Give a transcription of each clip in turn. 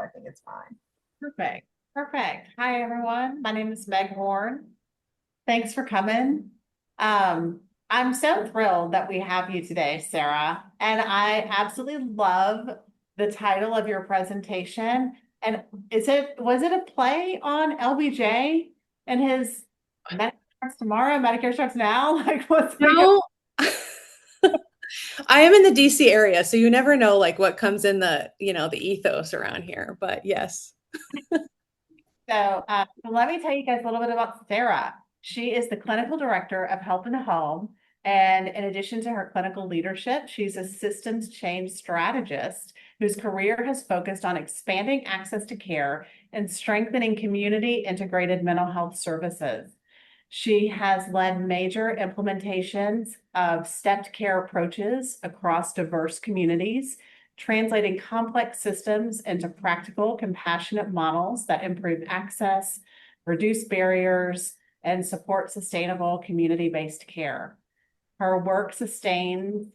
I think it's fine. Perfect. Perfect. Hi, everyone. My name is Meg Horn. Thanks for coming. I'm so thrilled that we have you today, Sarah. And I absolutely love the title of your presentation. And was it a play on LBJ and his Medicare starts tomorrow, Medicare starts now? Like what's going on? No, I am in the DC area, so you never know like what comes in the ethos around here. But yes. So let me tell you guys a little bit about Sarah. She is the clinical director of Help in the Home. And in addition to her clinical leadership, she's a systems change strategist whose career has focused on expanding access to care and strengthening community integrated mental health services. She has led major implementations of stepped care approaches across diverse communities, translating complex systems into practical, compassionate models that improve access, reduce barriers, and support sustainable community-based care. Her work spans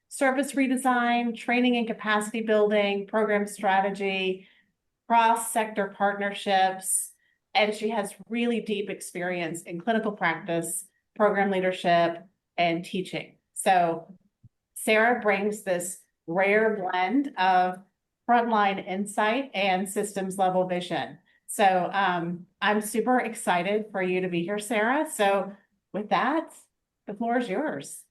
service redesign, training and capacity building, program strategy, cross-sector partnerships, and she has really deep experience in clinical practice, program leadership, and teaching. So Sarah brings this rare blend of frontline insight and systems level vision. So I'm super excited for you to be here, Sarah. So with that, the floor is yours.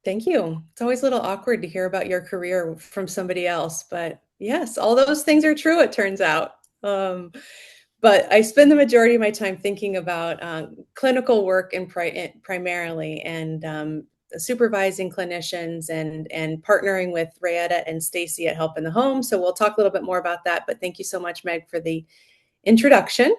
Thank you. It's always a little awkward to hear about your career from somebody else, but yes, all those things are true, it turns out. But I spend the majority of my time thinking about clinical work primarily and supervising clinicians and partnering with Rayetta and Stacy at Help in the Home. So we'll talk a little bit more about that. But thank you so much, Meg, for the introduction.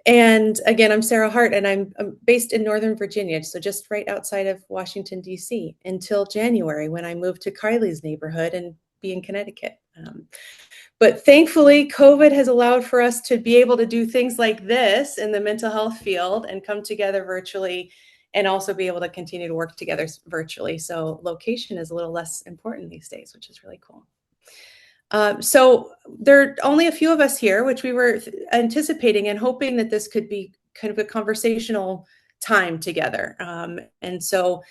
And again, I'm Sarah Harte, and I'm based in Northern Virginia, so just right outside of Washington, D.C., until January when I moved to Kylie's neighborhood and be in Connecticut. But thankfully, COVID has allowed for us to be able to do things like this in the mental health field and come together virtually and also be able to continue to work together virtually. So location is a little less important these days, which is really cool. So there are only a few of us here, which we were anticipating and hoping that this could be kind of a conversational time together. And so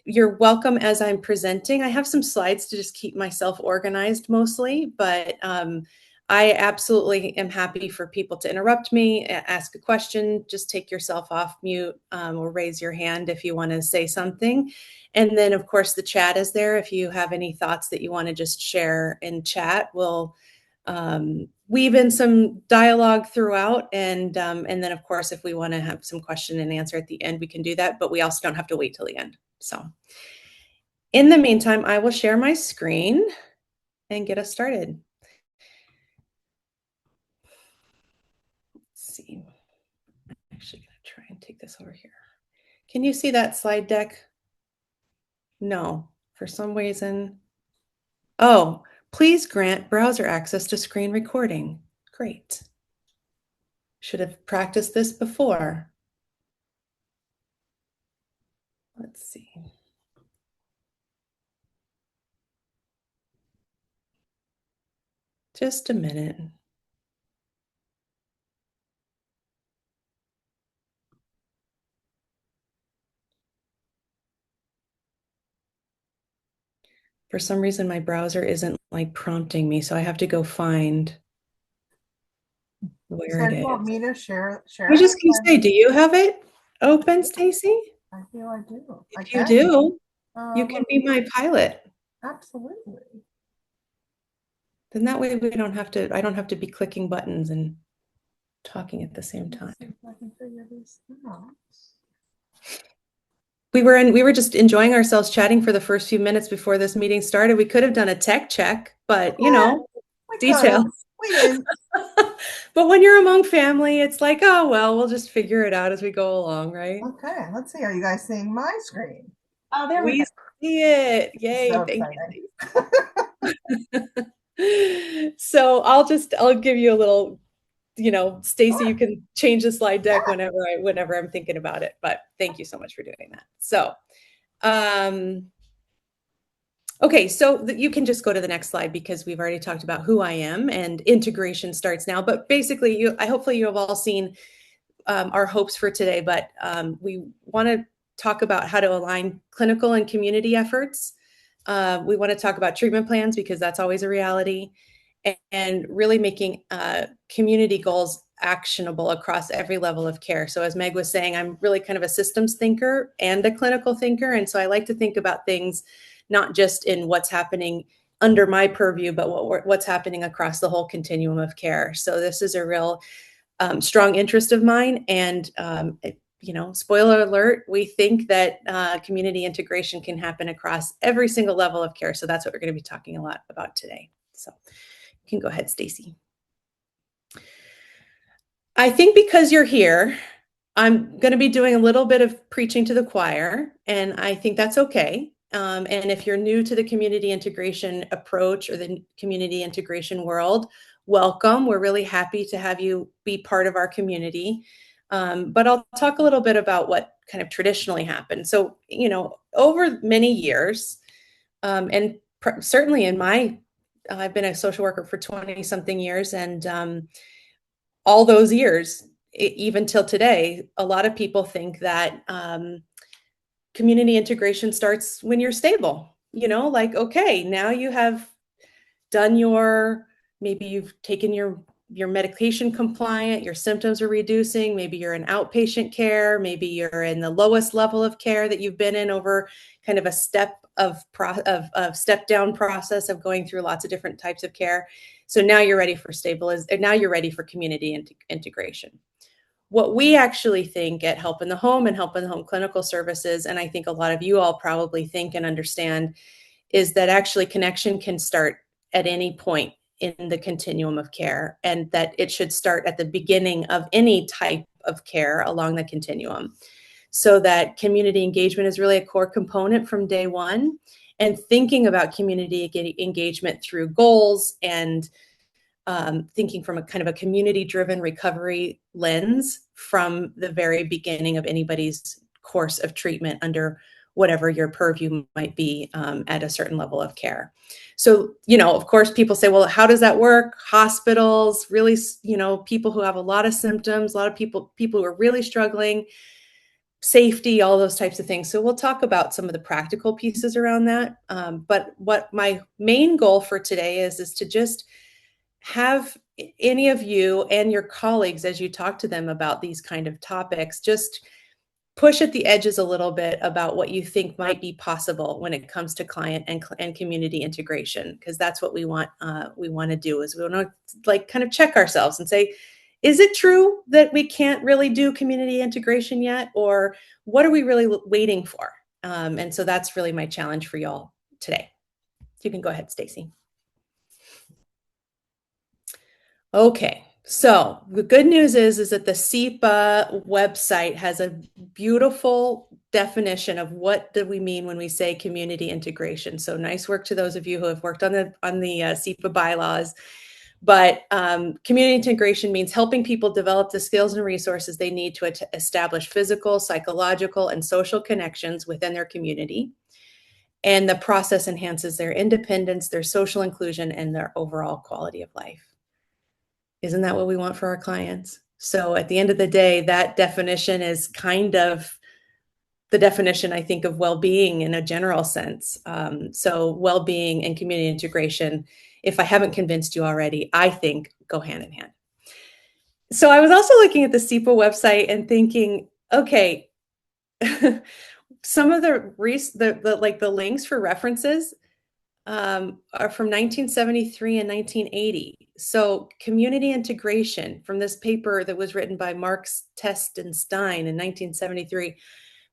you're welcome as I'm presenting. I have some slides to just keep myself organized mostly, but I absolutely am happy for people to interrupt me, ask a question, just take yourself off mute or raise your hand if you want to say something. And then, of course, the chat is there. If you have any thoughts that you want to just share in chat, we'll weave in some dialogue throughout. And then, of course, if we want to have some question and answer at the end, we can do that. But we also don't have to wait till the end. So in the meantime, I will share my screen and get us started. Let's see. I'm actually going to try and take this over here. Can you see that slide deck? No, for some reason. Oh, please grant browser access to screen recording. Great. Should have practiced this before. Let's see. Just a minute. For some reason, my browser isn't like prompting me, so I have to go find where it So you want is. me to share I was it? just going to say, do you have it open, Stacy? I feel I do. If you do, you can Let be me- my pilot. Absolutely. Then that way I don't have to be clicking buttons and talking at the same time. Let's see if I can figure this out. We were just enjoying ourselves chatting for the first few minutes before this meeting started. We could have done a tech check, but you know, details. We didn't. But when you're among family, it's like, oh well, we'll just figure it out as we go along, right? Okay, let's see. Are you guys seeing my screen? Oh, there we We go. see it. Yay, So thank exciting. you. So I'll give you a little, Stacy, you can change the slide deck whenever I'm thinking about it. But thank you so much for doing that. So Okay, so you can just go to the next slide because we've already talked about who I am and integration starts now. But basically, hopefully you have all seen our hopes for today, but we want to talk about how to align clinical and community efforts. We want to talk about treatment plans because that's always a reality, and really making community goals actionable across every level of care. So as Meg was saying, I'm really kind of a systems thinker and a clinical thinker. And so I like to think about things not just in what's happening under my purview, but what's happening across the whole continuum of care. So this is a real strong interest of mine. And, spoiler alert, we think that community integration can happen across every single level of care. So that's what we're going to be talking a lot about today. So you can go ahead, Stacy. I think because you're here, I'm going to be doing a little bit of preaching to the choir, and I think that's okay. And if you're new to the community integration approach or the community integration world, welcome. We're really happy to have you be part of our community. But I'll talk a little bit about what kind of traditionally happened. So, over many years, and certainly I've been a social worker for 20 something years, and all those years, even till today, a lot of people think that community integration starts when you're stable. Like, okay, now you have done maybe you've taken your medication compliant, your symptoms are reducing, maybe you're in outpatient care, maybe you're in the lowest level of care that you've been in over kind of a step step down process of going through lots of different types of care. So now you're ready for now you're ready for community integration. What we actually think at Help in the Home and Help in the Home Clinical Services, and I think a lot of you all probably think and understand, is that actually connection can start at any point in the continuum of care, and that it should start at the beginning of any type of care along the continuum. So that community engagement is really a core component from day one, and thinking about community engagement through goals and thinking from a kind of a community-driven recovery lens from the very beginning of anybody's course of treatment under whatever your purview might be at a certain level of care. So, of course, people say, well, how does that work? Hospitals, really, people who have a lot of symptoms, a lot of people who are really struggling, safety, all those types of things. So we'll talk about some of the practical pieces around that. But what my main goal for today is to just have any of you and your colleagues, as you talk to them about these kind of topics, just push at the edges a little bit about what you think might be possible when it comes to client and community integration, because that's what we want to do, is we want to kind of check ourselves and say, is it true that we can't really do community integration yet, or what are we really waiting for? And so that's really my challenge for y'all today. You can go ahead, Stacy. Okay, so the good news is that the CIPA website has a beautiful definition of what do we mean when we say community integration. So nice work to those of you who have worked on the CIPA bylaws. But community integration means helping people develop the skills and resources they need to establish physical, psychological, and social connections within their community. And the process enhances their independence, their social inclusion, and their overall quality of life. Isn't that what we want for our clients? So at the end of the day, that definition is kind of the definition, I think, of well-being in a general sense. So well-being and community integration, if I haven't convinced you already, I think go hand in hand. So I was also looking at the CIPA website and thinking, okay, some of the links for references are from 1973 and 1980. So community integration from this paper that was written by Marks, Test, and Stein in 1973.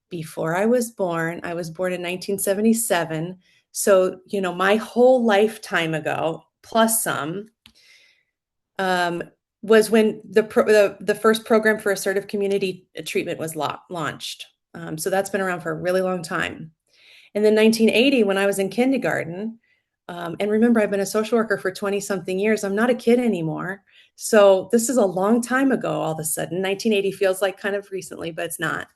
Before I was born in 1977. So, my whole lifetime ago, plus some, was when the first program for assertive community treatment was launched. So that's been around for a really long time. And then 1980, when I was in kindergarten, and remember, I've been a social worker for 20 something years. I'm not a kid anymore. So this is a long time ago, all of a sudden. 1980 feels like kind of recently, but it's not.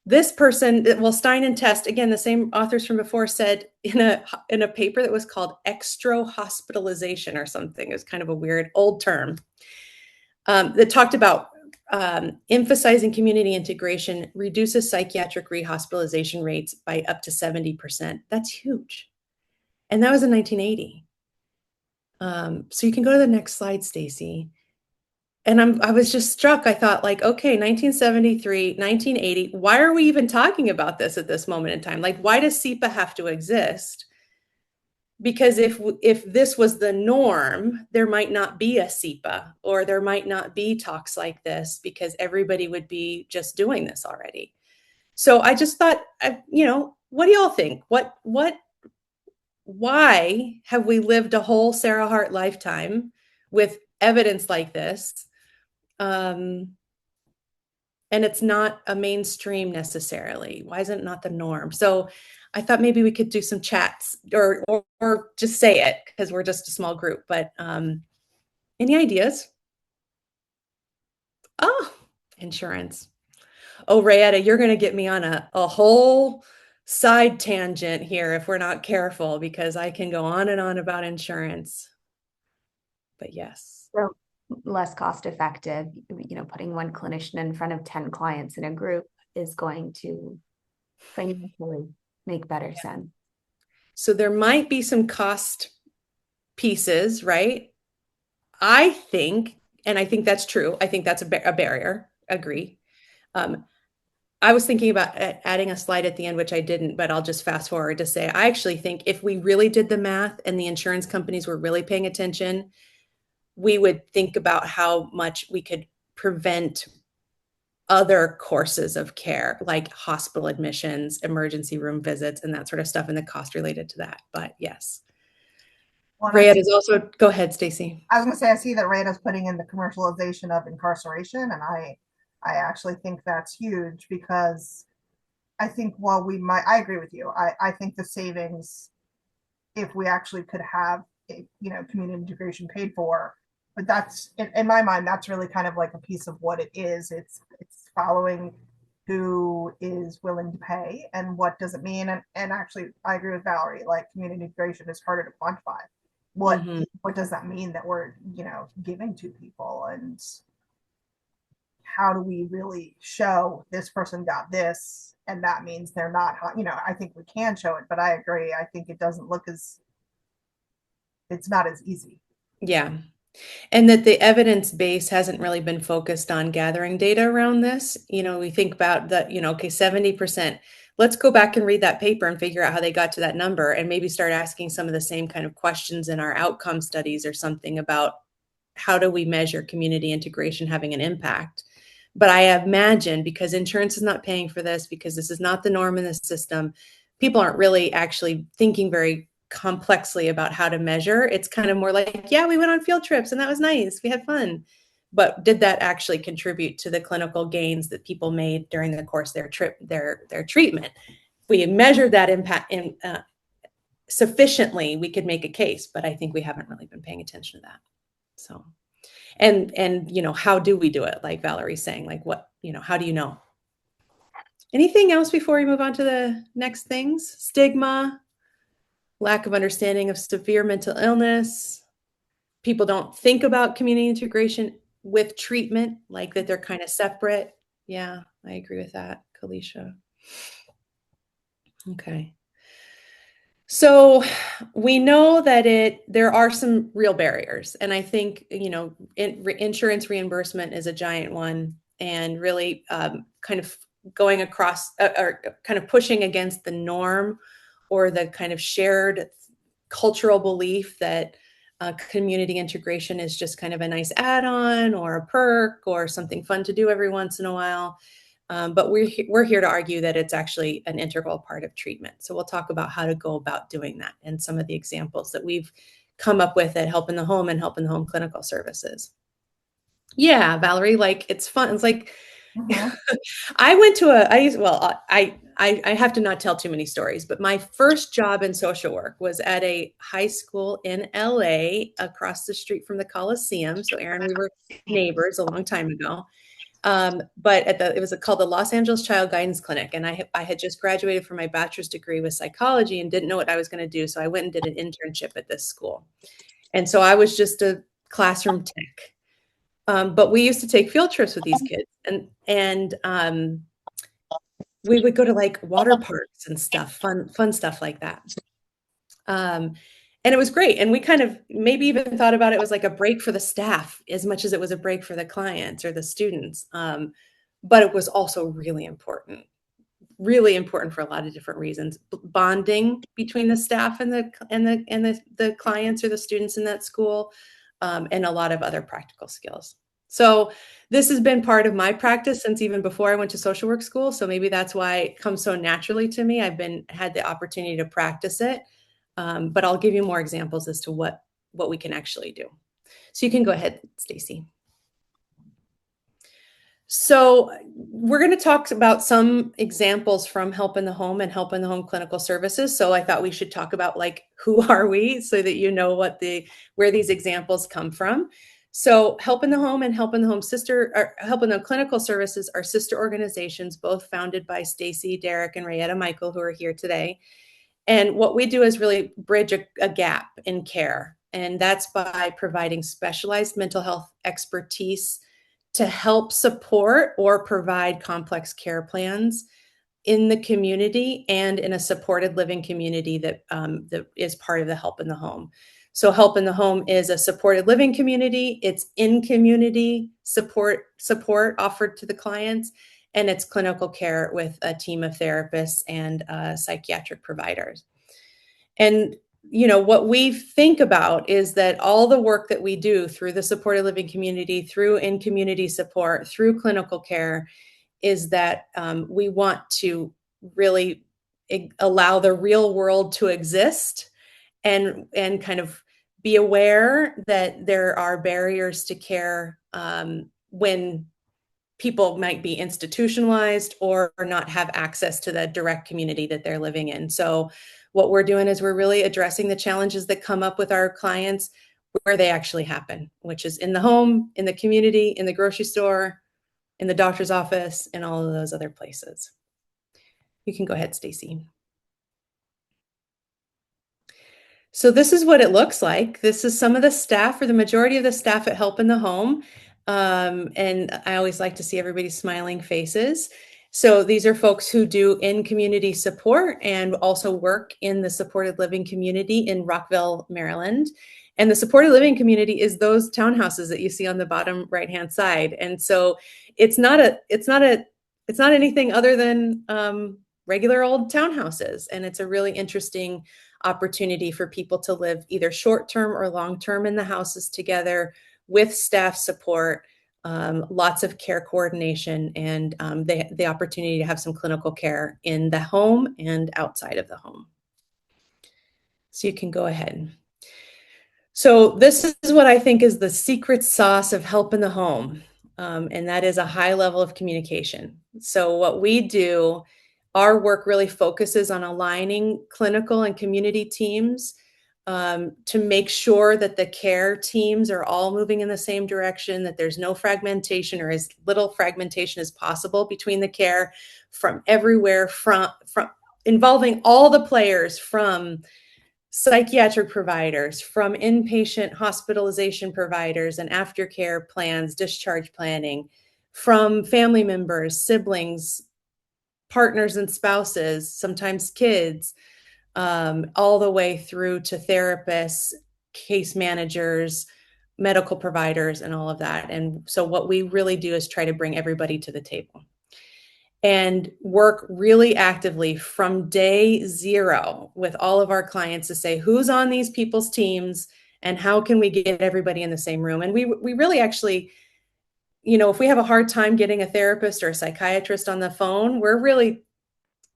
this person, well, Stein and Test, again, the same authors from before, said in a paper that was called extra-hospitalization or something. It was kind of a weird old term that talked about emphasizing community integration reduces psychiatric rehospitalization rates by up to 70%. That's huge. And that was in 1980. So you can go to the next slide, Stacy. And I was just struck. I thought, like, okay, 1973, 1980, why are we even talking about this at this moment in time? Like, why does CIPA have to exist? Because if this was the norm, there might not be a CIPA, or there might not be talks like this, because everybody would be just doing this already. So I just thought, what do y'all think? Why have we lived a whole Sarah Harte lifetime with evidence like this? And it's not a mainstream necessarily. Why is it not the norm? So I thought maybe we could do some chats or just say it, because we're just a small group. But any ideas? Oh, insurance. Oh, Rayetta, you're going to get me on a whole side tangent here if we're not careful, because I can go on and on about insurance. But yes. So less cost effective, putting one clinician in front of 10 clients in a group is going to financially make better sense. So there might be some cost pieces, right? I think, and I think that's true. I think that's a barrier. Agree. I was thinking about adding a slide at the end, which I didn't, but I'll just fast forward to say, I actually think if we really did the math and the insurance companies were really paying attention, we would think about how much we could prevent other courses of care, like hospital admissions, emergency room visits, and that sort of stuff, and the cost related to that. But yes. Well, Rayette is also, go ahead, Stacy. I was going to say, I see that Rayada's putting in the commercialization of incarceration, and I actually think that's huge, because I think while I agree with you. I think the savings, if we actually could have, community integration paid for, but that's in my mind, that's really kind of like a piece of what it is. It's following who is willing to pay and what does it mean. And actually, I agree with Valerie. Like, community integration is harder to quantify. What does that mean that we're giving to people, and how do we really show this person got this, and that means they're not, I think we can show it, but I agree. I think it doesn't look as, it's not as easy. Yeah. And that the evidence base hasn't really been focused on gathering data around this. We think about the, okay, 70%. Let's go back and read that paper and figure out how they got to that number, and maybe start asking some of the same kind of questions in our outcome studies or something about how do we measure community integration having an impact. But I imagine, because insurance is not paying for this, because this is not the norm in the system, people aren't really actually thinking very complexly about how to measure. It's kind of more like, yeah, we went on field trips and that was nice, we had fun. But did that actually contribute to the clinical gains that people made during the course of their treatment? If we measured that impact sufficiently, we could make a case, but I think we haven't really been paying attention to that. So, and how do we do it? Like Valerie's saying, like, what, how do you know? Anything else before we move on to the next things? Stigma, lack of understanding of severe mental illness. People don't think about community integration with treatment, like that they're kind of separate. Yeah, I agree with that, Kalisha. Okay. So we know that there are some real barriers, and I think insurance reimbursement is a giant one, and really kind of going across or kind of pushing against the norm or the kind of shared cultural belief that community integration is just kind of a nice add-on or a perk or something fun to do every once in a while. But we're here to argue that it's actually an integral part of treatment. So we'll talk about how to go about doing that and some of the examples that we've come up with at Help in the Home and Help in the Home Clinical Services. Yeah, Valerie, like, it's fun. It's like, I went to I have to not tell too many stories, but my first job in social work was at a high school in LA across the street from the Coliseum. So Aaron, we were neighbors a long time ago. But it was called the Los Angeles Child Guidance Clinic. And I had just graduated from my bachelor's degree with psychology and didn't know what I was going to do. So I went and did an internship at this school. And so I was just a classroom tech. But we used to take field trips with these kids, and we would go to like water parks and stuff, fun stuff like that. And it was great. And we kind of maybe even thought about it was like a break for the staff as much as it was a break for the clients or the students. But it was also really important for a lot of different reasons. Bonding between the staff and the clients or the students in that school, and a lot of other practical skills. So this has been part of my practice since even before I went to social work school. So maybe that's why it comes so naturally to me. I've had the opportunity to practice it. But I'll give you more examples as to what we can actually do. So you can go ahead, Stacy. So we're going to talk about some examples from Help in the Home and Help in the Home Clinical Services. So I thought we should talk about like, who are we, so that you know where these examples come from. So Help in the Home and Help in the Home Help in the Clinical Services are sister organizations, both founded by Stacy, Derek, and Rayetta Michael, who are here today. And what we do is really bridge a gap in care. And that's by providing specialized mental health expertise to help support or provide complex care plans in the community and in a supported living community that is part of the Help in the Home. So Help in the Home is a supported living community. It's in community support offered to the clients, and it's clinical care with a team of therapists and psychiatric providers. And what we think about is that all the work that we do through the supported living community, through in-community support, through clinical care, is that we want to really allow the real world to exist, and kind of be aware that there are barriers to care when people might be institutionalized or not have access to the direct community that they're living in. So what we're doing is we're really addressing the challenges that come up with our clients where they actually happen, which is in the home, in the community, in the grocery store, in the doctor's office, and all of those other places. You can go ahead, Stacy. So this is what it looks like. This is some of the staff, or the majority of the staff at Help in the Home. And I always like to see everybody's smiling faces. So these are folks who do in-community support and also work in the supported living community in Rockville, Maryland. And the supported living community is those townhouses that you see on the bottom right-hand side. And so it's not anything other than regular old townhouses. And it's a really interesting opportunity for people to live either short-term or long-term in the houses together with staff support, lots of care coordination, and the opportunity to have some clinical care in the home and outside of the home. So you can go ahead. So this is what I think is the secret sauce of Help in the Home, and that is a high level of communication. So what we do, our work really focuses on aligning clinical and community teams to make sure that the care teams are all moving in the same direction, that there's no fragmentation or as little fragmentation as possible between the care from everywhere, from involving all the players, from psychiatric providers, from inpatient hospitalization providers and aftercare plans, discharge planning, from family members, siblings, partners and spouses, sometimes kids, all the way through to therapists, case managers, medical providers, and all of that. And so what we really do is try to bring everybody to the table and work really actively from day zero with all of our clients to say who's on these people's teams and how can we get everybody in the same room. And we really actually, if we have a hard time getting a therapist or a psychiatrist on the phone, we're really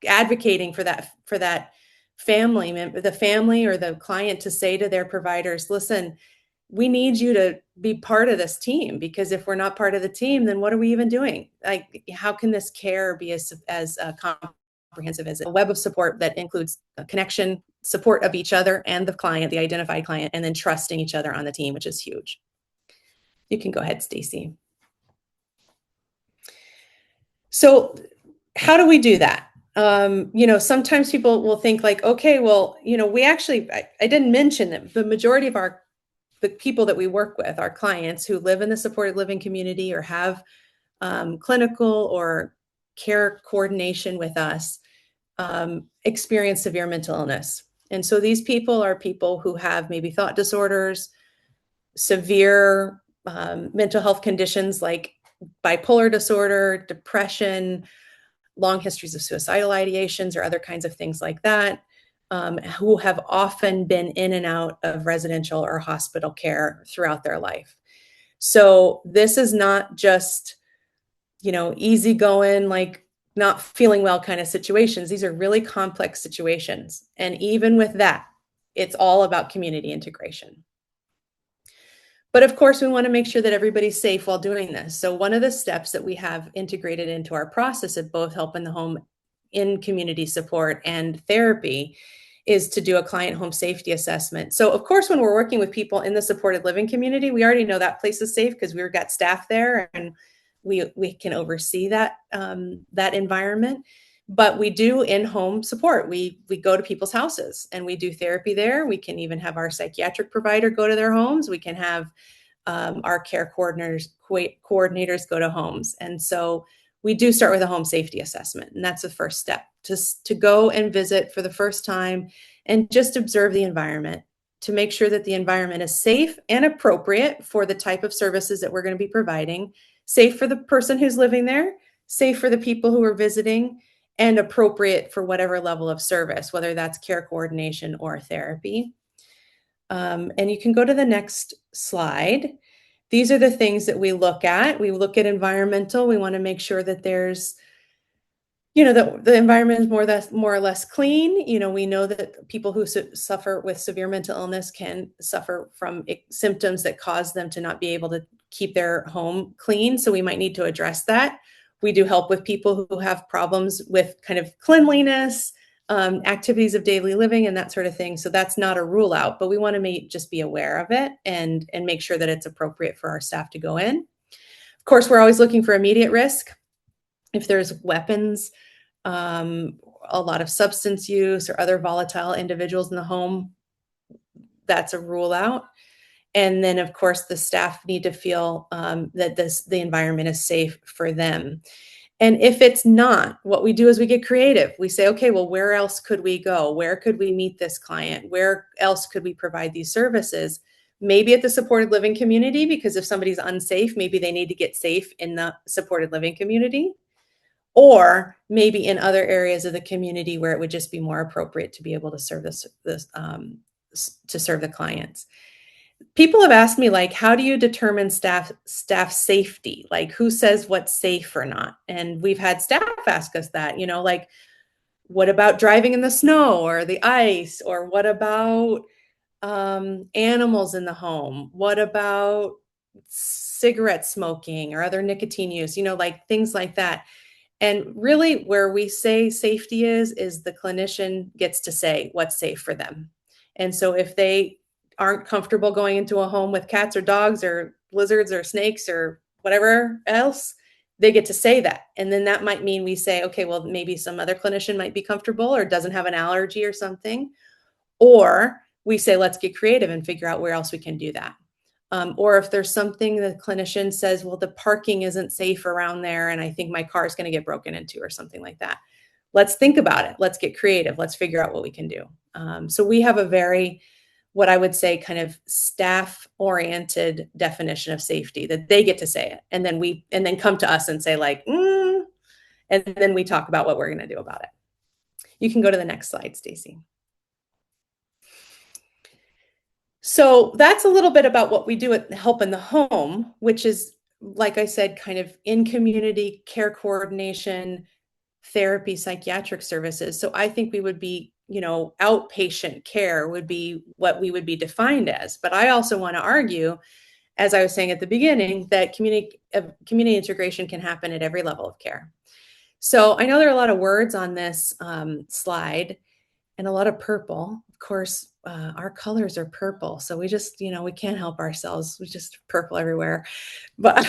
advocating for that family member, the family or the client, to say to their providers, listen, we need you to be part of this team, because if we're not part of the team, then what are we even doing? Like, how can this care be as comprehensive as a web of support that includes a connection, support of each other and the client, the identified client, and then trusting each other on the team, which is huge. You can go ahead, Stacy. So how do we do that? Sometimes people will think like, okay, well, I didn't mention that the majority of the people that we work with, our clients who live in the supported living community or have clinical or care coordination with us, experience severe mental illness. And so these people are people who have maybe thought disorders, severe mental health conditions like bipolar disorder, depression, long histories of suicidal ideations, or other kinds of things like that, who have often been in and out of residential or hospital care throughout their life. So this is not just, easygoing, like not feeling well kind of situations. These are really complex situations. And even with that, it's all about community integration. But of course, we want to make sure that everybody's safe while doing this. So one of the steps that we have integrated into our process of both Help in the Home in community support and therapy is to do a client home safety assessment. So of course, when we're working with people in the supported living community, we already know that place is safe because we've got staff there and we can oversee that that environment. But we do in-home support. We go to people's houses and we do therapy there. We can even have our psychiatric provider go to their homes. We can have our care coordinators go to homes. And so we do start with a home safety assessment. And that's the first step, just to go and visit for the first time and just observe the environment to make sure that the environment is safe and appropriate for the type of services that we're going to be providing, safe for the person who's living there, safe for the people who are visiting, and appropriate for whatever level of service, whether that's care coordination or therapy. And you can go to the next slide. These are the things that we look at. We look at environmental. We want to make sure that there's, the environment is more or less clean. We know that people who suffer with severe mental illness can suffer from symptoms that cause them to not be able to keep their home clean. So we might need to address that. We do help with people who have problems with kind of cleanliness, activities of daily living and that sort of thing. So that's not a rule out, but we want to just be aware of it and make sure that it's appropriate for our staff to go in. Of course, we're always looking for immediate risk. If there's weapons, a lot of substance use or other volatile individuals in the home, that's a rule out. And then, of course, the staff need to feel that the environment is safe for them. And if it's not, what we do is we get creative. We say, okay, well, where else could we go? Where could we meet this client? Where else could we provide these services? Maybe at the supported living community, because if somebody's unsafe, maybe they need to get safe in the supported living community. Or maybe in other areas of the community where it would just be more appropriate to be able to serve to serve the clients. People have asked me, like, how do you determine staff safety? Like, who says what's safe or not? And we've had staff ask us that, like, what about driving in the snow or the ice? Or what about animals in the home? What about cigarette smoking or other nicotine use? Like things like that. And really where we say safety is the clinician gets to say what's safe for them. And so if they aren't comfortable going into a home with cats or dogs or lizards or snakes or whatever else, they get to say that. And then that might mean we say, okay, well, maybe some other clinician might be comfortable or doesn't have an allergy or something. Or we say, let's get creative and figure out where else we can do that. Or if there's something the clinician says, well, the parking isn't safe around there and I think my car is going to get broken into or something like that. Let's think about it. Let's get creative. Let's figure out what we can do. So we have a very, what I would say, kind of staff-oriented definition of safety that they get to say it. And then come to us and say like, and then we talk about what we're going to do about it. You can go to the next slide, Stacy. So that's a little bit about what we do at Help in the Home, which is, like I said, kind of in community care coordination, therapy, psychiatric services. So I think we would be, outpatient care would be what we would be defined as. But I also want to argue, as I was saying at the beginning, that community integration can happen at every level of care. So I know there are a lot of words on this slide and a lot of purple. Of course, our colors are purple. So we just, we can't help ourselves. We just purple everywhere. But,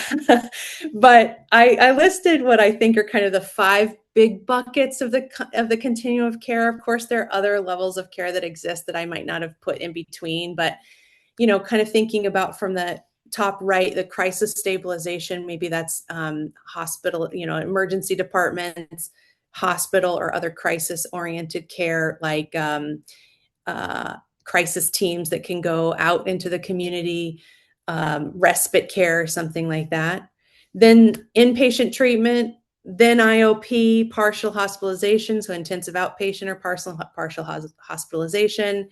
but I listed what I think are kind of the 5 big buckets of the continuum of care. Of course, there are other levels of care that exist that I might not have put in between, but, kind of thinking about from the top right, the crisis stabilization, maybe that's hospital, emergency departments, hospital or other crisis oriented care, like crisis teams that can go out into the community, respite care, something like that. Then inpatient treatment, then IOP, partial hospitalization, so intensive outpatient or partial hospitalization,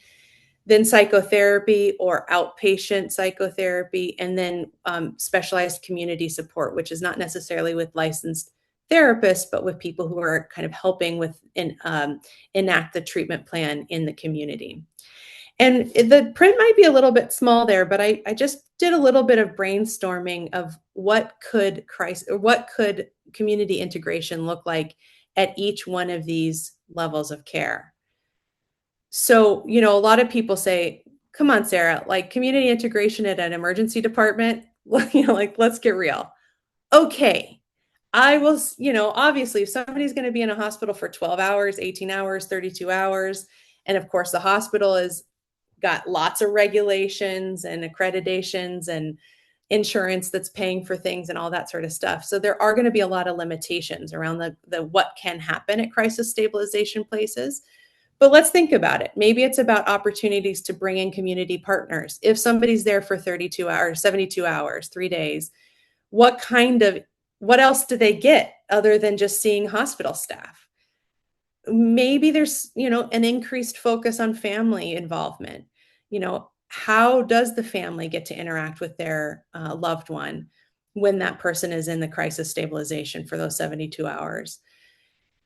then psychotherapy or outpatient psychotherapy, and then specialized community support, which is not necessarily with licensed therapists, but with people who are kind of helping with enact the treatment plan in the community. And the print might be a little bit small there, but I just did a little bit of brainstorming of what could community integration look like at each one of these levels of care. So, a lot of people say, come on, Sarah, like community integration at an emergency department, like, let's get real. Okay. I will, obviously, if somebody's going to be in a hospital for 12 hours, 18 hours, 32 hours, and of course the hospital has got lots of regulations and accreditations and insurance that's paying for things and all that sort of stuff. So there are going to be a lot of limitations around the what can happen at crisis stabilization places. But let's think about it. Maybe it's about opportunities to bring in community partners. If somebody's there for 32 hours, 72 hours, 3 days, what else do they get other than just seeing hospital staff? Maybe there's, an increased focus on family involvement. How does the family get to interact with their loved one when that person is in the crisis stabilization for those 72 hours?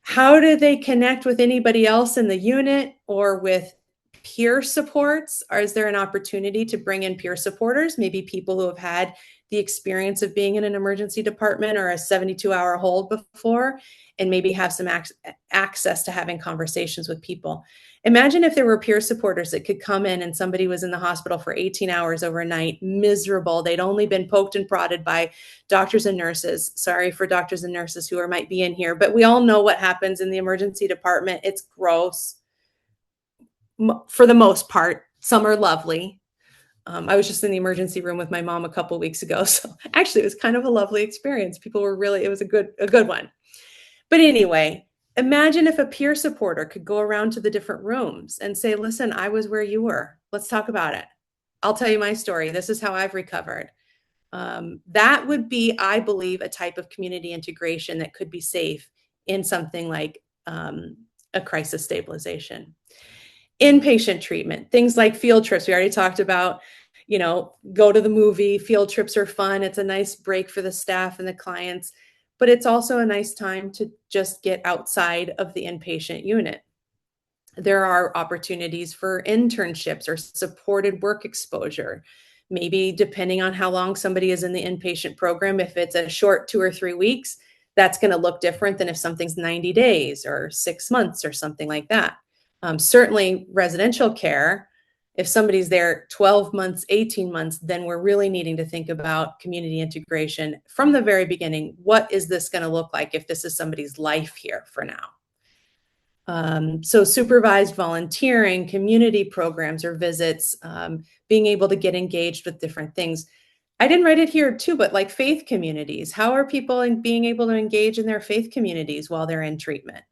How do they connect with anybody else in the unit or with peer supports? Or is there an opportunity to bring in peer supporters, maybe people who have had the experience of being in an emergency department or a 72-hour hold before, and maybe have some access to having conversations with people? Imagine if there were peer supporters that could come in and somebody was in the hospital for 18 hours overnight, miserable. They'd only been poked and prodded by doctors and nurses. Sorry for doctors and nurses who might be in here, but we all know what happens in the emergency department. It's gross for the most part. Some are lovely. I was just in the emergency room with my mom a couple weeks ago. So actually it was kind of a lovely experience. People were it was a good one. But anyway, imagine if a peer supporter could go around to the different rooms and say, listen, I was where you were. Let's talk about it. I'll tell you my story. This is how I've recovered. That would be, I believe, a type of community integration that could be safe in something like a crisis stabilization. Inpatient treatment, things like field trips. We already talked about, go to the movie. Field trips are fun. It's a nice break for the staff and the clients, but it's also a nice time to just get outside of the inpatient unit. There are opportunities for internships or supported work exposure. Maybe depending on how long somebody is in the inpatient program, if it's a short 2 or 3 weeks, that's going to look different than if something's 90 days or 6 months or something like that. Certainly residential care, if somebody's there 12 months, 18 months, then we're really needing to think about community integration from the very beginning. What is this going to look like if this is somebody's life here for now? So supervised volunteering, community programs or visits, being able to get engaged with different things. I didn't write it here too, but like faith communities, how are people being able to engage in their faith communities while they're in treatment?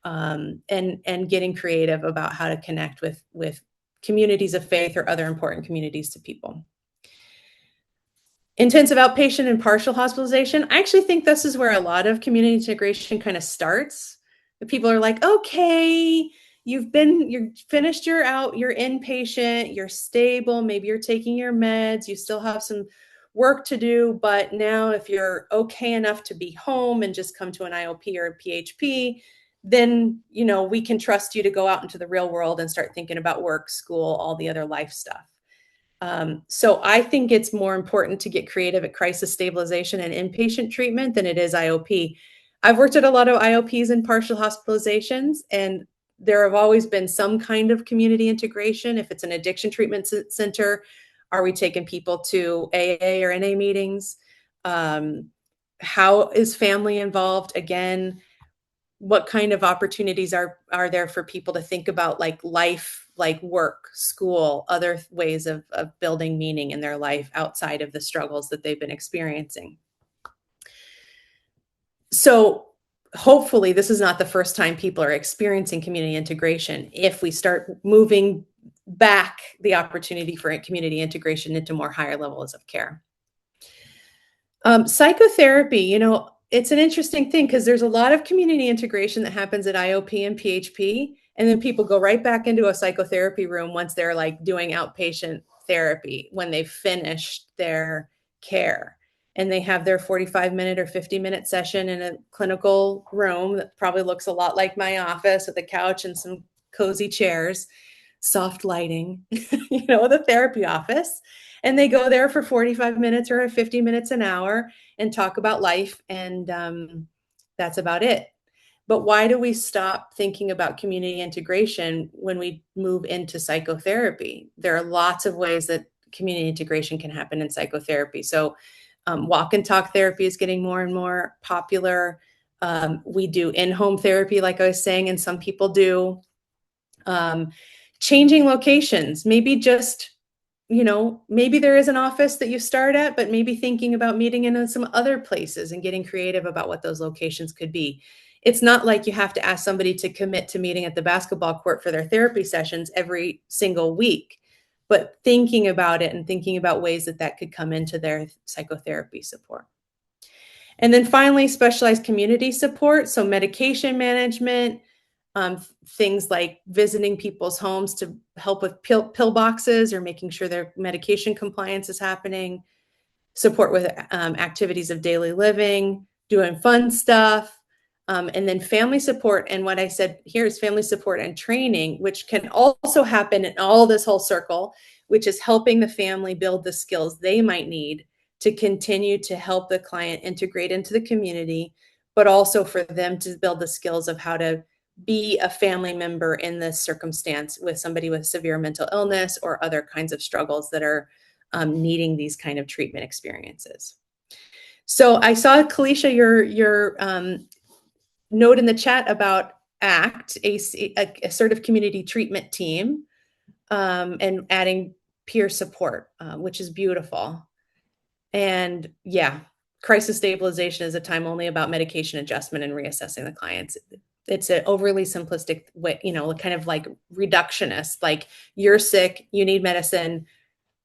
And getting creative about how to connect with communities of faith or other important communities to people. Intensive outpatient and partial hospitalization. I actually think this is where a lot of community integration kind of starts. The people are like, okay, you're finished your inpatient, you're stable, maybe you're taking your meds, you still have some work to do, but now if you're okay enough to be home and just come to an IOP or a PHP, then, we can trust you to go out into the real world and start thinking about work, school, all the other life stuff. So I think it's more important to get creative at crisis stabilization and inpatient treatment than it is IOP. I've worked at a lot of IOPs and partial hospitalizations, and there have always been some kind of community integration. If it's an addiction treatment center, are we taking people to AA or NA meetings? How is family involved? Again, what kind of opportunities are there for people to think about like life, like work, school, other ways of building meaning in their life outside of the struggles that they've been experiencing? So hopefully this is not the first time people are experiencing community integration. If we start moving back the opportunity for community integration into more higher levels of care. Psychotherapy, you know, it's an interesting thing because there's a lot of community integration that happens at IOP and PHP, and then people go right back into a psychotherapy room once they're like doing outpatient therapy when they've finished their care. And they have their 45-minute or 50-minute session in a clinical room that probably looks a lot like my office with a couch and some cozy chairs, soft lighting, you know, the therapy office. And they go there for 45 minutes or 50 minutes an hour and talk about life. And that's about it. But why do we stop thinking about community integration when we move into psychotherapy? There are lots of ways that community integration can happen in psychotherapy. So walk and talk therapy is getting more and more popular. We do in-home therapy, like I was saying, and some people do. Changing locations, maybe just, you know, maybe there is an office that you start at, but maybe thinking about meeting in some other places and getting creative about what those locations could be. It's not like you have to ask somebody to commit to meeting at the basketball court for their therapy sessions every single week, but thinking about it and thinking about ways that that could come into their psychotherapy support. And then finally, specialized community support. So medication management, things like visiting people's homes to help with pill boxes or making sure their medication compliance is happening, support with activities of daily living, doing fun stuff, and then family support. And what I said here is family support and training, which can also happen in all this whole circle, which is helping the family build the skills they might need to continue to help the client integrate into the community, but also for them to build the skills of how to be a family member in this circumstance with somebody with severe mental illness or other kinds of struggles that are needing these kind of treatment experiences. So I saw, Kalisha, your note in the chat about ACT, a assertive community treatment team, and adding peer support, which is beautiful. And yeah, crisis stabilization is a time only about medication adjustment and reassessing the clients. It's an overly simplistic way, you know, kind of like reductionist, like you're sick, you need medicine.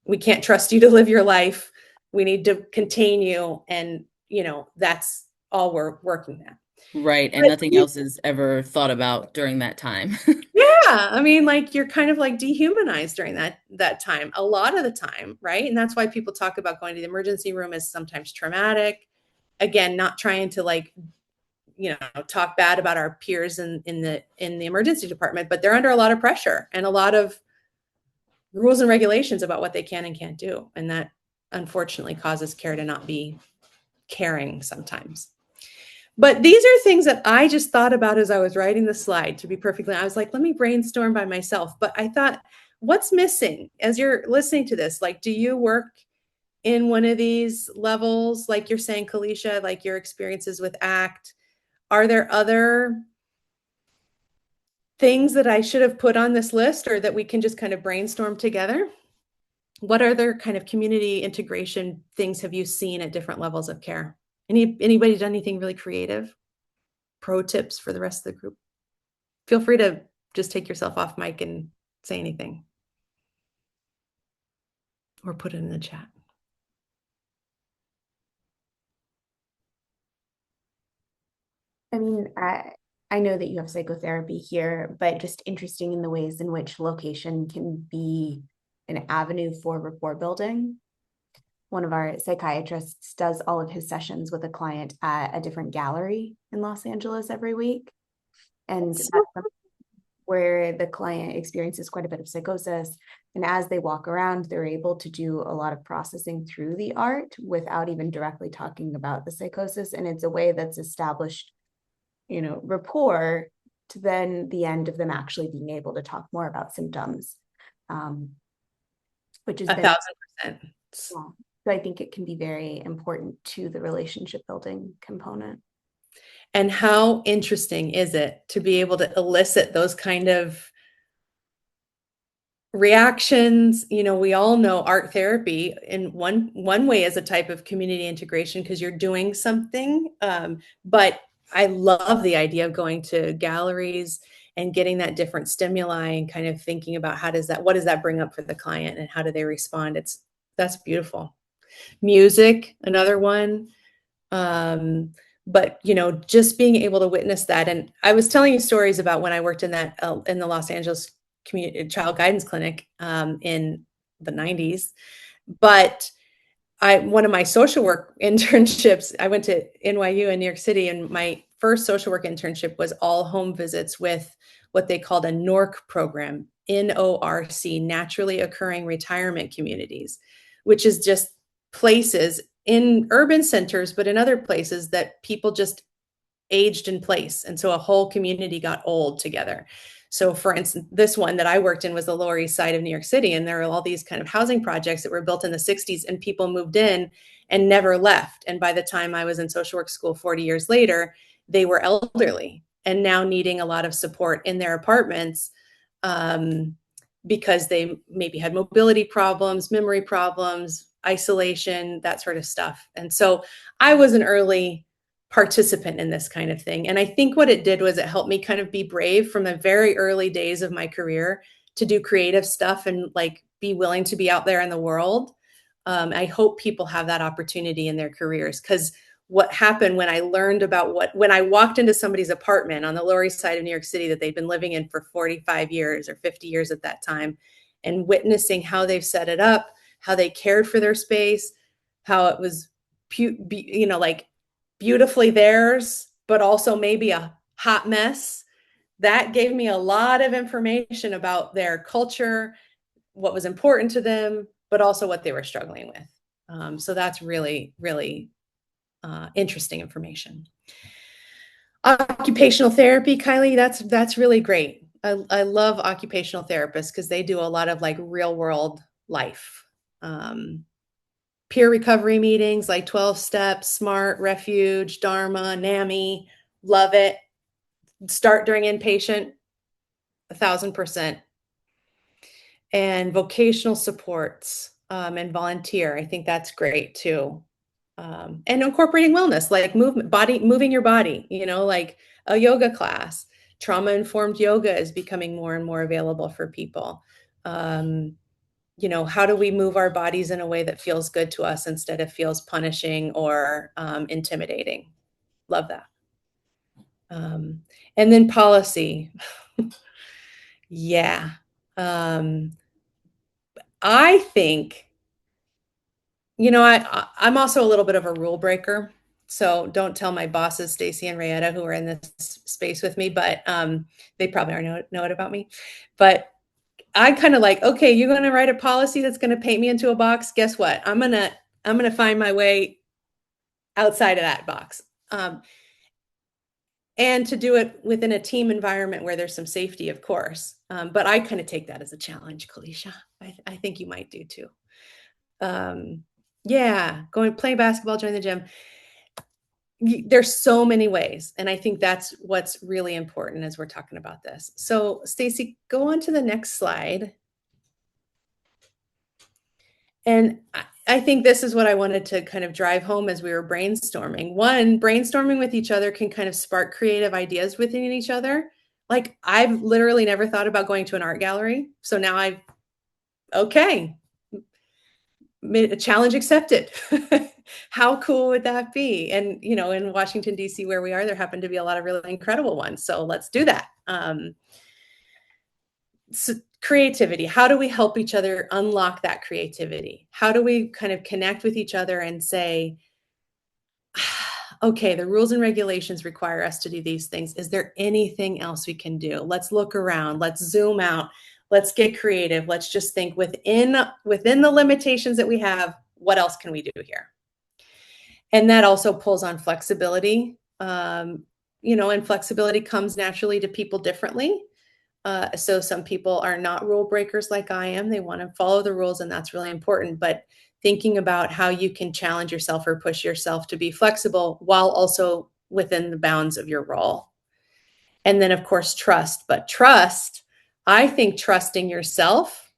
We can't trust you to live your life. We need to contain you. And, you know, that's all we're working at. Right. And nothing else is ever thought about during that time. Yeah. I mean, like you're kind of like dehumanized during that time, a lot of the time. Right. And that's why people talk about going to the emergency room as sometimes traumatic. Again, not trying to like, you know, talk bad about our peers in the emergency department, but they're under a lot of pressure and a lot of rules and regulations about what they can and can't do. And that unfortunately causes care to not be caring sometimes. But these are things that I just thought about as I was writing the slide, to be perfectly honest. I was like, let me brainstorm by myself. But I thought, what's missing as you're listening to this? Like, do you work in one of these levels? Like you're saying, Kalisha, like your experiences with ACT. Are there other things that I should have put on this list or that we can just kind of brainstorm together? What other kind of community integration things have you seen at different levels of care? Anybody done anything really creative? Pro tips for the rest of the group? Feel free to just take yourself off mic and say anything. Or put it in the chat. I mean, I know that you have psychotherapy here, but just interesting in the ways in which location can be an avenue for rapport building. One of our psychiatrists does all of his sessions with a client at a different gallery in Los Angeles every week. And that's where the client experiences quite a bit of psychosis. And as they walk around, they're able to do a lot of processing through the art without even directly talking about the psychosis. And it's a way that's established, you know, rapport to then the end of them actually being able to talk more about symptoms, which has been 1,000%. so I think it can be very important to the relationship building component. And how interesting is it to be able to elicit those kind of reactions? You know, we all know art therapy in one way is a type of community integration because you're doing something. But I love the idea of going to galleries and getting that different stimuli and kind of thinking about what does that bring up for the client and how do they respond? That's beautiful. Music, another one. But you know, just being able to witness that. And I was telling you stories about when I worked in that in the Los Angeles community child guidance clinic in the 90s. But one of my social work internships, I went to NYU in New York City, and my first social work internship was all home visits with what they called a NORC program, NORC, naturally occurring retirement communities, which is just places in urban centers, but in other places that people just aged in place. And so a whole community got old together. So for instance, this one that I worked in was the Lower East Side of New York City. And there were all these kind of housing projects that were built in the 60s, and people moved in and never left. And by the time I was in social work school 40 years later, they were elderly and now needing a lot of support in their apartments because they maybe had mobility problems, memory problems, isolation, that sort of stuff. And so I was an early participant in this kind of thing. And I think what it did was it helped me kind of be brave from the very early days of my career to do creative stuff and like be willing to be out there in the world. I hope people have that opportunity in their careers, because what happened when I learned about when I walked into somebody's apartment on the Lower East Side of New York City that they'd been living in for 45 years or 50 years at that time, and witnessing how they've set it up, how they cared for their space, how it was, you know, like beautifully theirs, but also maybe a hot mess. That gave me a lot of information about their culture, what was important to them, but also what they were struggling with. So that's really, really interesting information. Occupational therapy, Kylie, that's really great. I love occupational therapists because they do a lot of like real world life. Peer recovery meetings like 12 steps, SMART, Refuge, Dharma, NAMI, love it. Start during inpatient, 1,000%. And vocational supports and volunteer. I think that's great too. And incorporating wellness, like moving your body, you know, like a yoga class. Trauma-informed yoga is becoming more and more available for people. You know, how do we move our bodies in a way that feels good to us instead of feels punishing or intimidating? Love that. And then policy. Yeah. I think, you know, I'm also a little bit of a rule breaker. So don't tell my bosses, Stacy and Rayetta, who are in this space with me, but they probably already know it about me. But I kind of like, okay, you're going to write a policy that's going to paint me into a box. Guess what? I'm going to find my way outside of that box. And to do it within a team environment where there's some safety, of course. But I kind of take that as a challenge, Kalisha. I think you might do too. Yeah, playing basketball, join the gym. There's so many ways. And I think that's what's really important as we're talking about this. So Stacy, go on to the next slide. And I think this is what I wanted to kind of drive home as we were brainstorming. One, brainstorming with each other can kind of spark creative ideas within each other. Like I've literally never thought about going to an art gallery. So now okay, challenge accepted. How cool would that be? And, you know, in Washington, D.C., where we are, there happen to be a lot of really incredible ones. So let's do that. So creativity. How do we help each other unlock that creativity? How do we kind of connect with each other and say, okay, the rules and regulations require us to do these things. Is there anything else we can do? Let's look around. Let's zoom out. Let's get creative. Let's just think within the limitations that we have, what else can we do here? And that also pulls on flexibility. and flexibility comes naturally to people differently. So some people are not rule breakers like I am. They want to follow the rules, and that's really important. But thinking about how you can challenge yourself or push yourself to be flexible while also within the bounds of your role. And then, of course, trust. But trust, I think trusting yourself,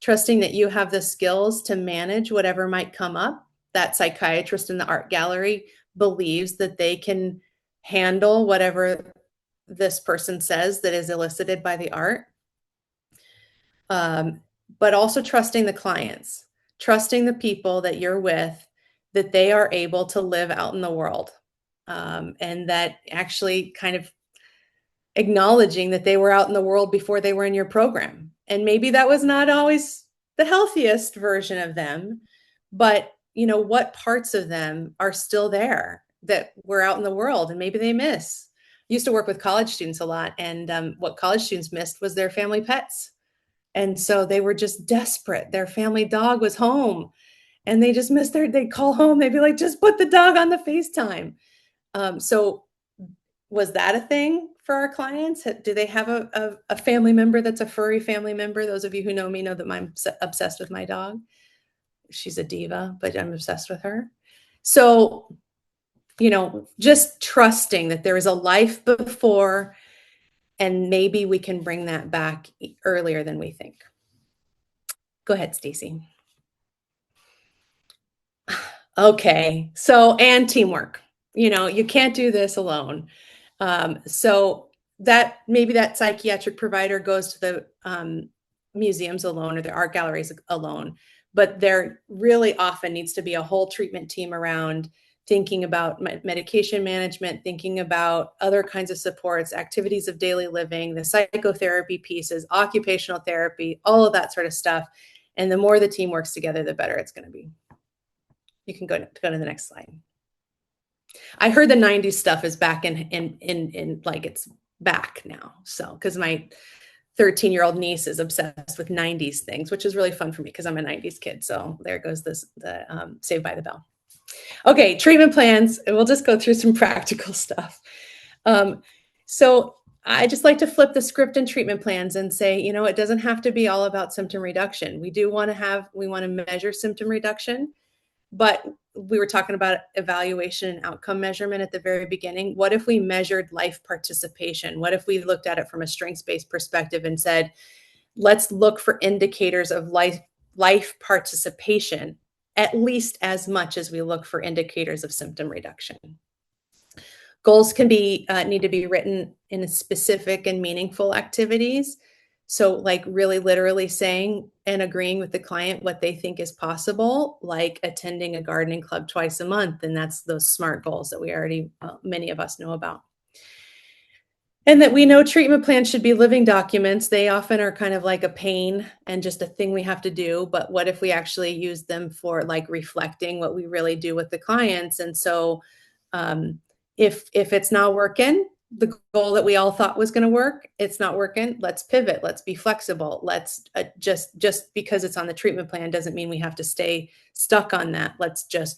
trusting that you have the skills to manage whatever might come up. That psychiatrist in the art gallery believes that they can handle whatever this person says that is elicited by the art. But also trusting the clients, trusting the people that you're with, that they are able to live out in the world. And that actually kind of acknowledging that they were out in the world before they were in your program. And maybe that was not always the healthiest version of them, but what parts of them are still there that were out in the world and maybe they miss. I used to work with college students a lot, and what college students missed was their family pets. And so they were just desperate. Their family dog was home and they just missed they'd call home. They'd be like, just put the dog on the FaceTime. So was that a thing for our clients? Do they have a family member that's a furry family member? Those of you who know me know that I'm obsessed with my dog. She's a diva, but I'm obsessed with her. So, just trusting that there is a life before, and maybe we can bring that back earlier than we think. Go ahead, Stacy. Okay. So, and teamwork. You can't do this alone. So that maybe that psychiatric provider goes to the museums alone or the art galleries alone, but there really often needs to be a whole treatment team around thinking about medication management, thinking about other kinds of supports, activities of daily living, the psychotherapy pieces, occupational therapy, all of that sort of stuff. And the more the team works together, the better it's going to be. You can go to the next slide. I heard the 90s stuff is back in like it's back now. So, because my 13-year-old niece is obsessed with 90s things, which is really fun for me because I'm a 90s kid. So there goes the Saved by the Bell. Okay, treatment plans. And we'll just go through some practical stuff. So I just like to flip the script in treatment plans and say, it doesn't have to be all about symptom reduction. We want to measure symptom reduction. But we were talking about evaluation and outcome measurement at the very beginning. What if we measured life participation? What if we looked at it from a strengths-based perspective and said, let's look for indicators of life participation at least as much as we look for indicators of symptom reduction. Goals can need to be written in specific and meaningful activities. So like really literally saying and agreeing with the client what they think is possible, like attending a gardening club twice a month. And that's those SMART goals that we already, many of us know about. And that we know treatment plans should be living documents. They often are kind of like a pain and just a thing we have to do. But what if we actually use them for like reflecting what we really do with the clients? And so if it's not working, the goal that we all thought was going to work, it's not working. Let's pivot. Let's be flexible. Let's just because it's on the treatment plan doesn't mean we have to stay stuck on that. Let's just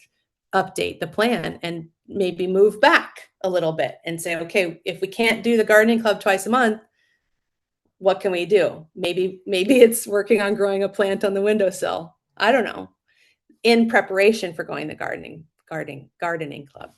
update the plan and maybe move back a little bit and say, okay, if we can't do the gardening club twice a month, what can we do? Maybe it's working on growing a plant on the windowsill. I don't know. In preparation for going to gardening club.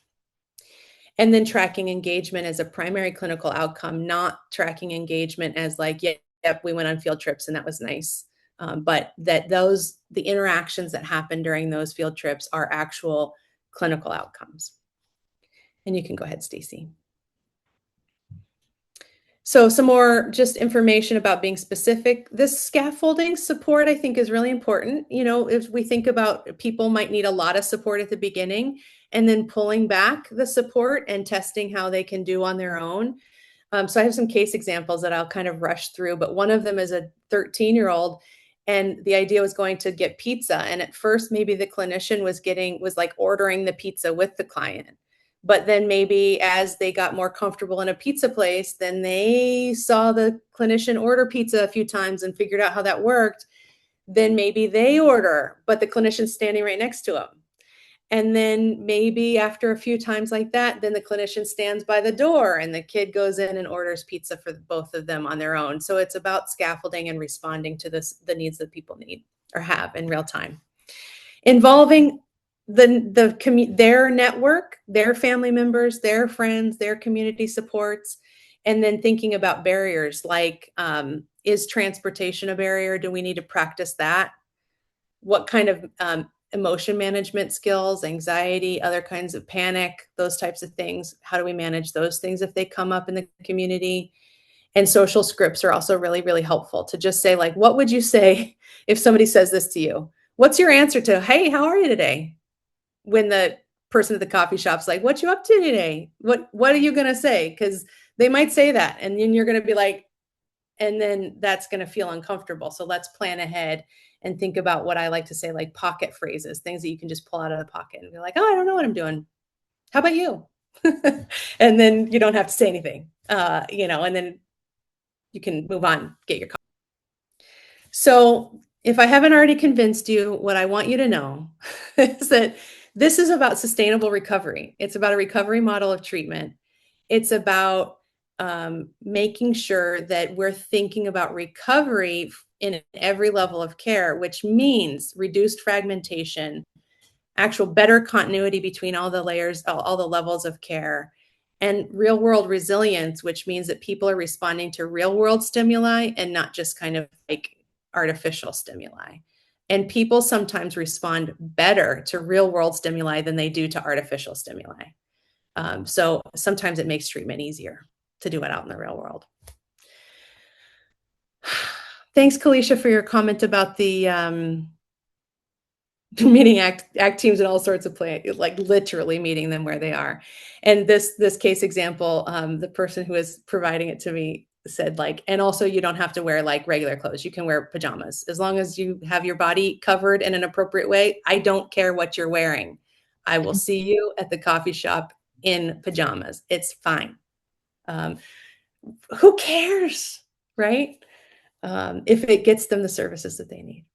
And then tracking engagement as a primary clinical outcome, not tracking engagement as like, yep, we went on field trips and that was nice. But that the interactions that happen during those field trips are actual clinical outcomes. And you can go ahead, Stacy. So some more just information about being specific. This scaffolding support, I think, is really important. If we think about people might need a lot of support at the beginning and then pulling back the support and testing how they can do on their own. So I have some case examples that I'll kind of rush through, but one of them is a 13-year-old. And the idea was going to get pizza. And at first, maybe the clinician was like ordering the pizza with the client. But then maybe as they got more comfortable in a pizza place, then they saw the clinician order pizza a few times and figured out how that worked. Then maybe they order, but the clinician's standing right next to them. And then maybe after a few times like that, then the clinician stands by the door and the kid goes in and orders pizza for both of them on their own. So it's about scaffolding and responding to the needs that people need or have in real time. Involving their network, their family members, their friends, their community supports, and then thinking about barriers like, is transportation a barrier? Do we need to practice that? What kind of emotion management skills, anxiety, other kinds of panic, those types of things? How do we manage those things if they come up in the community? And social scripts are also really, really helpful to just say, like, what would you say if somebody says this to you? What's your answer to, hey, how are you today? When the person at the coffee shop's like, what you up to today? What are you going to say? Because they might say that. And then you're going to be like, and then that's going to feel uncomfortable. So let's plan ahead and think about what I like to say, like pocket phrases, things that you can just pull out of the pocket and be like, oh, I don't know what I'm doing. How about you? And then you don't have to say anything, and then you can move on, get your coffee. So if I haven't already convinced you, what I want you to know is that this is about sustainable recovery. It's about a recovery model of treatment. It's about making sure that we're thinking about recovery in every level of care, which means reduced fragmentation, actual better continuity between all the layers, all the levels of care, and real world resilience, which means that people are responding to real world stimuli and not just kind of like artificial stimuli. And people sometimes respond better to real world stimuli than they do to artificial stimuli. So sometimes it makes treatment easier to do it out in the real world. Thanks, Kalisha, for your comment about the meeting act teams and all sorts of play, like literally meeting them where they are. And this case example, the person who is providing it to me said, like, and also you don't have to wear like regular clothes. You can wear pajamas as long as you have your body covered in an appropriate way. I don't care what you're wearing. I will see you at the coffee shop in pajamas. It's fine. Who cares, right? If it gets them the services that they need.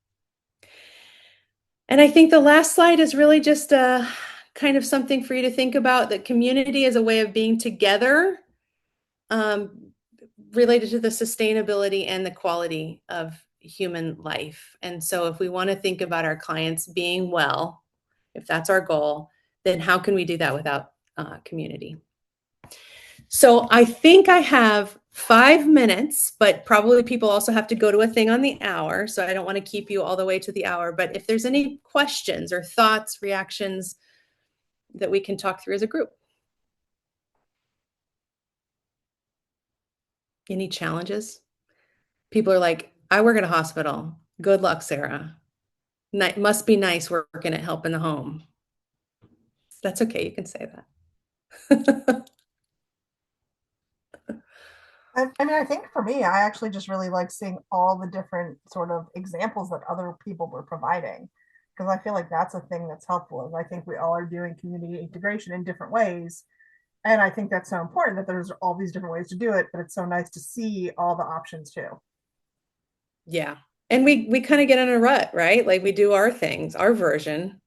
And I think the last slide is really just kind of something for you to think about, that community is a way of being together, related to the sustainability and the quality of human life. And so if we want to think about our clients being well, if that's our goal, then how can we do that without community? So I think I have 5 minutes, but probably people also have to go to a thing on the hour. So I don't want to keep you all the way to the hour. But if there's any questions or thoughts, reactions that we can talk through as a group. Any challenges? People are like, I work at a hospital. Good luck, Sarah. Must be nice working at Help in the Home. That's okay. You can say that. I mean, I think for me, I actually just really like seeing all the different sort of examples that other people were providing, because I feel like that's a thing that's helpful. Is I think we all are doing community integration in different ways, and I think that's so important that there's all these different ways to do it. But it's so nice to see all the options too. Yeah. And we kind of get in a rut, right? Like we do our things, our version.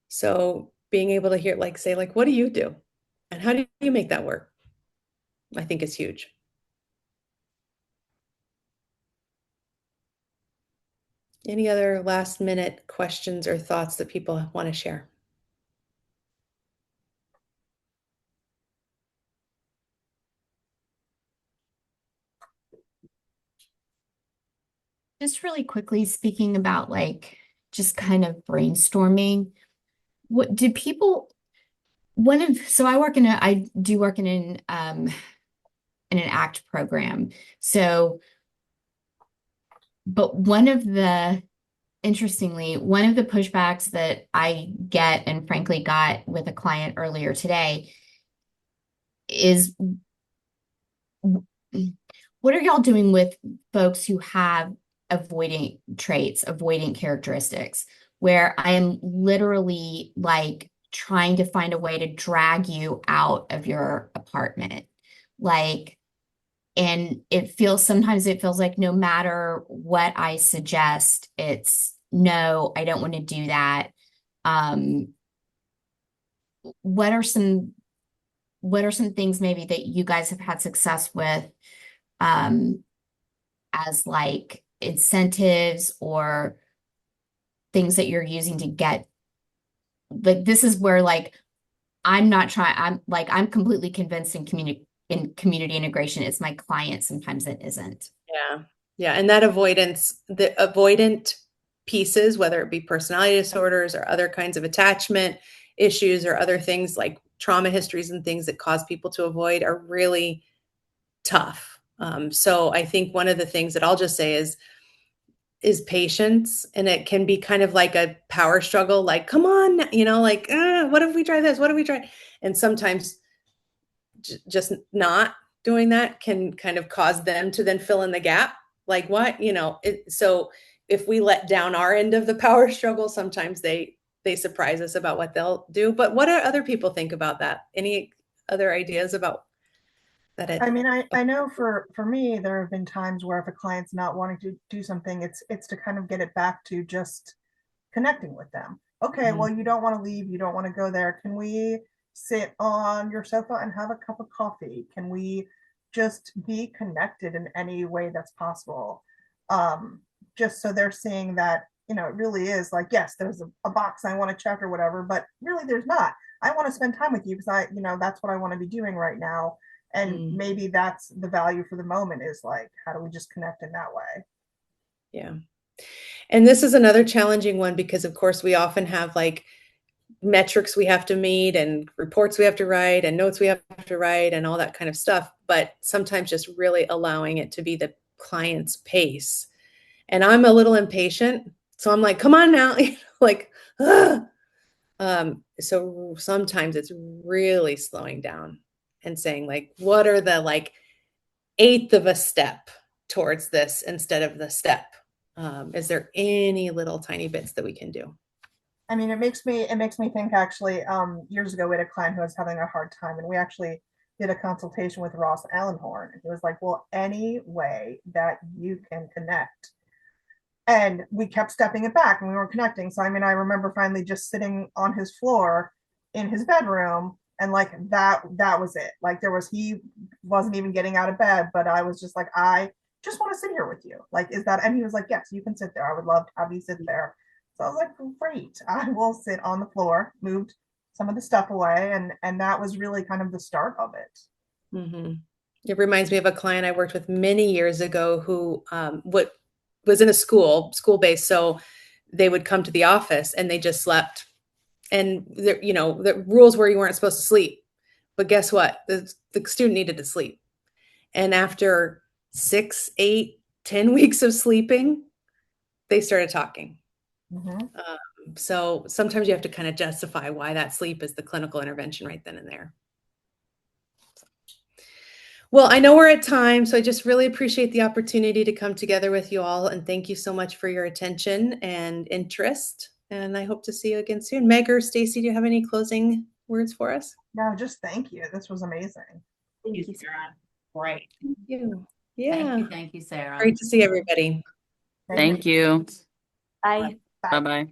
So being able to hear, like, say, like, what do you do? And how do you make that work? I think is huge. Any other last minute questions or thoughts that people want to share? Just really quickly speaking about like just kind of brainstorming. What do people so I do work in an ACT program. So but interestingly, one of the pushbacks that I get and frankly got with a client earlier today is, what are y'all doing with folks who have avoidant traits, avoidant characteristics, where I am literally like trying to find a way to drag you out of your apartment? Like, and sometimes it feels like no matter what I suggest, it's no, I don't want to do that. what are some things maybe that you guys have had success with as like incentives or things that you're using to get, like, this is where like I'm completely convinced in community integration. It's my client sometimes it isn't. Yeah. Yeah. And that avoidance, the avoidant pieces, whether it be personality disorders or other kinds of attachment issues or other things like trauma histories and things that cause people to avoid, are really tough. So I think one of the things that I'll just say is patience. And it can be kind of like a power struggle, like, come on, like, what if we try this? What if we try? And sometimes just not doing that can kind of cause them to then fill in the gap. Like, what, so if we let down our end of the power struggle, sometimes they surprise us about what they'll do. But what do other people think about that? Any other ideas about that? I mean, I know for me, there have been times where if a client's not wanting to do something, it's to kind of get it back to just connecting with them. Okay, Mhm. well, you don't want to leave, you don't want to go there. Can we sit on your sofa and have a cup of coffee? Can we just be connected in any way that's possible? Just so they're seeing that, it really is like, yes, there's a box I want to check or whatever, but really there's not. I want to spend time with you because that's what I want to be doing right now. And Mm, maybe that's the value for the moment, is like, how do we just connect in that way? yeah. And this is another challenging one because, of course, we often have like metrics we have to meet and reports we have to write and notes we have to write and all that kind of stuff. But sometimes just really allowing it to be the client's pace. And I'm a little impatient. So I'm like, come on now, like, ah. So sometimes it's really slowing down and saying, like, what are the like eighth of a step towards this instead of the step? Is there any little tiny bits that we can do? I mean, it makes me think, actually, years ago we had a client who was having a hard time, and we actually did a consultation with Ross Allenhorn, and he was like, well, any way that you can connect. And we kept stepping it back and we weren't connecting. So I mean, I remember finally just sitting on his floor in his bedroom, and like that was it. Like, he wasn't even getting out of bed, but I was just like, I just want to sit here with you. Like, is that, and he was like, yes, you can sit there. I would love to have you sit there. So I was like, great, I will sit on the floor, moved some of the stuff away, and that was really kind of the start of it. Mm-hmm. It reminds me of a client I worked with many years ago who what was in a school based. So they would come to the office and they just slept. And the rules were you weren't supposed to sleep. But guess what? The student needed to sleep. And after 6, 8, 10 weeks of sleeping, they started talking. Mhm. So sometimes you have to kind of justify why that sleep is the clinical intervention right then and there. Well, I know we're at time, so I just really appreciate the opportunity to come together with you all. And thank you so much for your attention and interest. And I hope to see you again soon. Meg or Stacy, do you have any closing words for us? No, just thank you. This was amazing. Thank you, Sarah. Great. Thank you. Thank Yeah. you. Thank you, Sarah. Great to see everybody. Thank Thank you. Bye. Bye. Bye-bye.